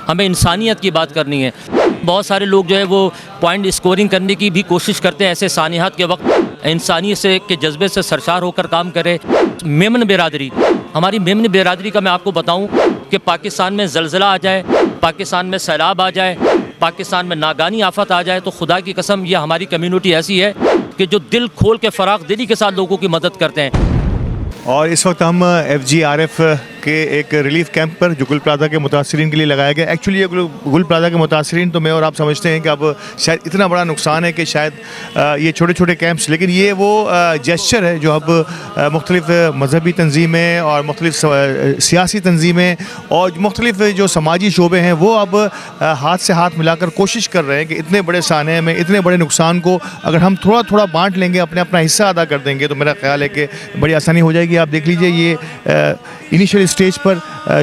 ہمیں انسانیت کی بات کرنی ہے۔ بہت سارے لوگ جو ہے وہ پوائنٹ اسکورنگ کرنے کی بھی کوشش کرتے ہیں، ایسے سانحات کے وقت انسانیت سے کے جذبے سے سرشار ہو کر کام کرے۔ میمن برادری، ہماری میمن برادری کا میں آپ کو بتاؤں کہ پاکستان میں زلزلہ آ جائے، پاکستان میں سیلاب آ جائے، پاکستان میں ناگانی آفت آ جائے تو خدا کی قسم یہ ہماری کمیونٹی ایسی ہے کہ جو دل کھول کے فراخ دلی کے ساتھ لوگوں کی مدد کرتے ہیں۔ اور اس وقت ہم FGRF کے ایک ریلیف کیمپ پر جو گل پلازا کے متاثرین کے لیے لگایا گیا۔ ایکچولی یہ گل پلازا کے متاثرین تو میں اور آپ سمجھتے ہیں کہ اب شاید اتنا بڑا نقصان ہے کہ شاید یہ چھوٹے چھوٹے کیمپس، لیکن یہ وہ جیسچر ہے جو اب مختلف مذہبی تنظیمیں اور مختلف سیاسی تنظیمیں اور مختلف جو سماجی شعبے ہیں وہ اب ہاتھ سے ہاتھ ملا کر کوشش کر رہے ہیں کہ اتنے بڑے سانحے میں اتنے بڑے نقصان کو اگر ہم تھوڑا تھوڑا بانٹ لیں گے، اپنا حصہ ادا کر دیں گے تو میرا خیال ہے کہ بڑی آسانی ہو جائے گی۔ آپ دیکھ لیجئے یہ انیشل اسٹیج پر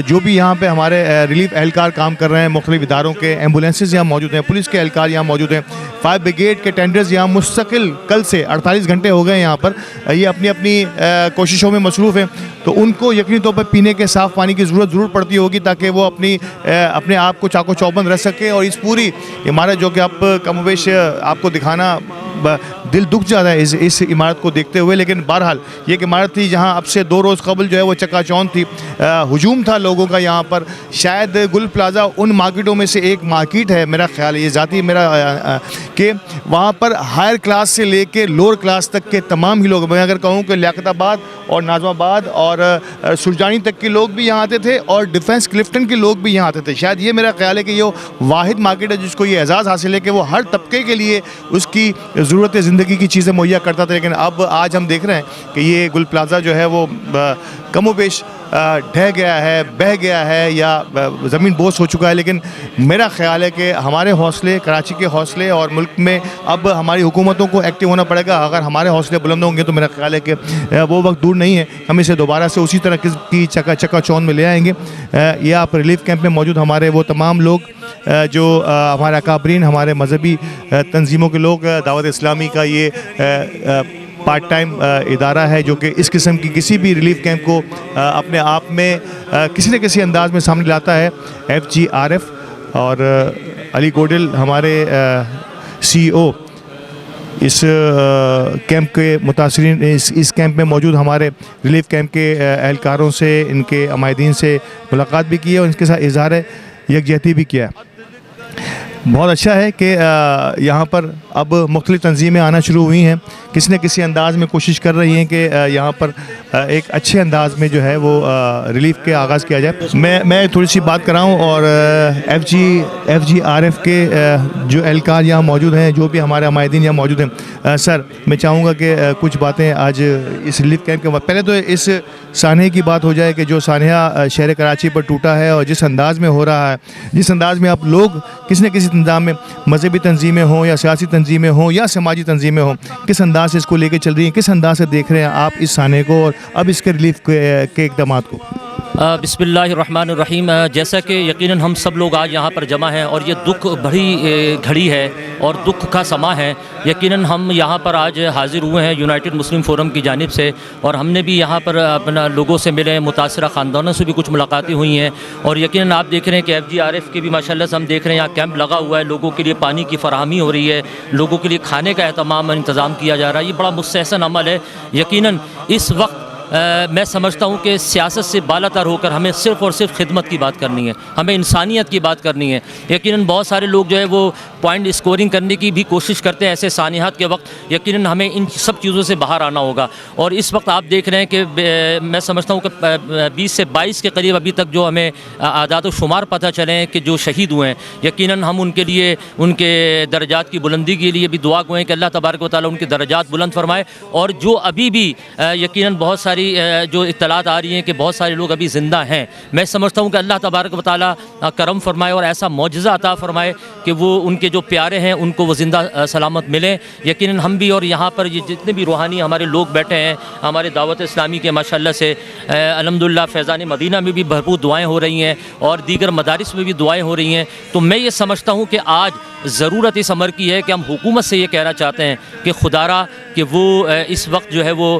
جو بھی یہاں پہ ہمارے ریلیف اہلکار کام کر رہے ہیں، مختلف اداروں کے ایمبولینسز یہاں موجود ہیں، پولیس کے اہلکار یہاں موجود ہیں، فائر بریگیڈ کے ٹینڈرز یہاں مستقل کل سے 48 گھنٹے ہو گئے یہاں پر، یہ اپنی کوششوں میں مصروف ہیں۔ تو ان کو یقینی طور پر پینے کے صاف پانی کی ضرور پڑتی ہوگی تاکہ وہ اپنے آپ کو چاق و چوبند رکھ سکیں، اور اس پوری عمارت جو کہ آپ کم و بیش آپ کو دکھانا دل دکھ جاتا ہے اس عمارت کو دیکھتے ہوئے، لیکن بہرحال یہ ایک عمارت تھی جہاں اب سے 2 روز قبل جو ہے وہ چکا چوند تھی، ہجوم تھا لوگوں کا یہاں پر۔ شاید گل پلازا ان مارکیٹوں میں سے ایک مارکیٹ ہے، میرا خیال ہے یہ ذاتی میرا کہ وہاں پر ہائر کلاس سے لے کے لوور کلاس تک کے تمام ہی لوگ، میں اگر کہوں کہ لیاقت آباد اور ناظم آباد اور سرجانی تک کے لوگ بھی یہاں آتے تھے اور ڈیفنس کلفٹن کے لوگ بھی یہاں آتے تھے۔ شاید یہ میرا خیال ہے کہ یہ واحد مارکیٹ ہے جس کو یہ اعزاز حاصل ہے کہ وہ ہر طبقے کے لیے اس کی ضرورت زندگی کی چیزیں مہیا کرتا تھا، لیکن اب آج ہم دیکھ رہے ہیں کہ یہ گل پلازا جو ہے وہ کم و بیش ڈھہ گیا ہے، بہہ گیا ہے یا زمین بوس ہو چکا ہے۔ لیکن میرا خیال ہے کہ ہمارے حوصلے، کراچی کے حوصلے اور ملک میں اب ہماری حکومتوں کو ایکٹیو ہونا پڑے گا۔ اگر ہمارے حوصلے بلند ہوں گے تو میرا خیال ہے کہ وہ وقت دور نہیں ہے، ہم اسے دوبارہ سے اسی طرح کی چکا چوند میں لے آئیں گے۔ یہ آپ ریلیف کیمپ میں موجود ہمارے وہ تمام لوگ جو ہمارے اکابرین، ہمارے مذہبی تنظیموں کے لوگ، دعوت اسلامی کا یہ پارٹ ٹائم ادارہ ہے جو کہ اس قسم کی کسی بھی ریلیف کیمپ کو اپنے آپ میں کسی نہ کسی انداز میں سامنے لاتا ہے۔ FGRF اور علی گوڈل ہمارے CEO اس کیمپ کے متاثرین، اس کیمپ میں موجود ہمارے ریلیف کیمپ کے اہلکاروں سے، ان کے عمائدین سے ملاقات بھی کی ہے اور ان کے ساتھ اظہار یکجہتی بھی کیا ہے۔ بہت اچھا ہے کہ یہاں پر اب مختلف تنظیمیں آنا شروع ہوئی ہیں، کسی نہ کسی انداز میں کوشش کر رہی ہیں کہ یہاں پر ایک اچھے انداز میں جو ہے وہ ریلیف کے آغاز کیا جائے۔ میں تھوڑی سی بات کر رہا ہوں اور FGRF کے جو اہلکار یہاں موجود ہیں، جو بھی ہمارے عمائدین یہاں موجود ہیں، سر میں چاہوں گا کہ کچھ باتیں آج اس ریلیف کیمپ کے بعد، پہلے تو اس سانحے کی بات ہو جائے کہ جو سانحہ شہر کراچی پر ٹوٹا ہے اور جس انداز میں ہو رہا ہے، جس انداز میں آپ لوگ کسی نہ کسی نظام میں، مذہبی تنظیمیں ہوں یا سیاسی تنظیمیں ہوں یا سماجی تنظیمیں ہوں، کس انداز سے اس کو لے کے چل رہی ہیں، کس انداز سے دیکھ رہے ہیں آپ اس سانحے کو اور اب اس کے ریلیف کے اقدامات کو؟ بسم اللہ الرحمن الرحیم۔ جیسا کہ یقیناً ہم سب لوگ آج یہاں پر جمع ہیں اور یہ دکھ بڑی گھڑی ہے اور دکھ کا سما ہے، یقیناً ہم یہاں پر آج حاضر ہوئے ہیں یونائٹڈ مسلم فورم کی جانب سے، اور ہم نے بھی یہاں پر اپنا لوگوں سے ملے، متاثرہ خاندانوں سے بھی کچھ ملاقاتیں ہوئی ہیں، اور یقیناً آپ دیکھ رہے ہیں کہ FGRF کے بھی ماشاءاللہ سے ہم دیکھ رہے ہیں یہاں کیمپ لگا ہوا ہے، لوگوں کے لیے پانی کی فراہمی ہو رہی ہے، لوگوں کے لیے کھانے کا اہتمام انتظام کیا جا رہا ہے۔ یہ بڑا مستحسن عمل ہے۔ یقیناً اس وقت میں سمجھتا ہوں کہ سیاست سے بالا تر ہو کر ہمیں صرف اور صرف خدمت کی بات کرنی ہے، ہمیں انسانیت کی بات کرنی ہے۔ یقیناً بہت سارے لوگ جو ہے وہ پوائنٹ اسکورنگ کرنے کی بھی کوشش کرتے ہیں ایسے سانحات کے وقت، یقیناً ہمیں ان سب چیزوں سے باہر آنا ہوگا۔ اور اس وقت آپ دیکھ رہے ہیں کہ میں سمجھتا ہوں کہ 20 سے 22 کے قریب ابھی تک جو ہمیں اعداد و شمار پتہ چلے ہیں کہ جو شہید ہوئے ہیں، یقیناً ہم ان کے لیے، ان کے درجات کی بلندی کے لیے بھی دعا گوئیں کہ اللہ تبارک و تعالیٰ ان کے درجات بلند فرمائے، اور جو ابھی بھی یقیناً بہت ساری جو اطلاعات آ رہی ہیں کہ بہت سارے لوگ ابھی زندہ ہیں، میں سمجھتا ہوں کہ اللہ تبارک و تعالیٰ کرم فرمائے اور ایسا معجزہ عطا فرمائے کہ وہ ان کے جو پیارے ہیں ان کو وہ زندہ سلامت ملیں۔ یقیناً ہم بھی اور یہاں پر یہ جتنے بھی روحانی ہمارے لوگ بیٹھے ہیں، ہمارے دعوت اسلامی کے ماشاءاللہ سے الحمدللہ فیضان مدینہ میں بھی بھرپور دعائیں ہو رہی ہیں اور دیگر مدارس میں بھی دعائیں ہو رہی ہیں، تو میں یہ سمجھتا ہوں کہ آج ضرورت اس امر کی ہے کہ ہم حکومت سے یہ کہنا چاہتے ہیں کہ خدا را کہ وہ اس وقت جو ہے وہ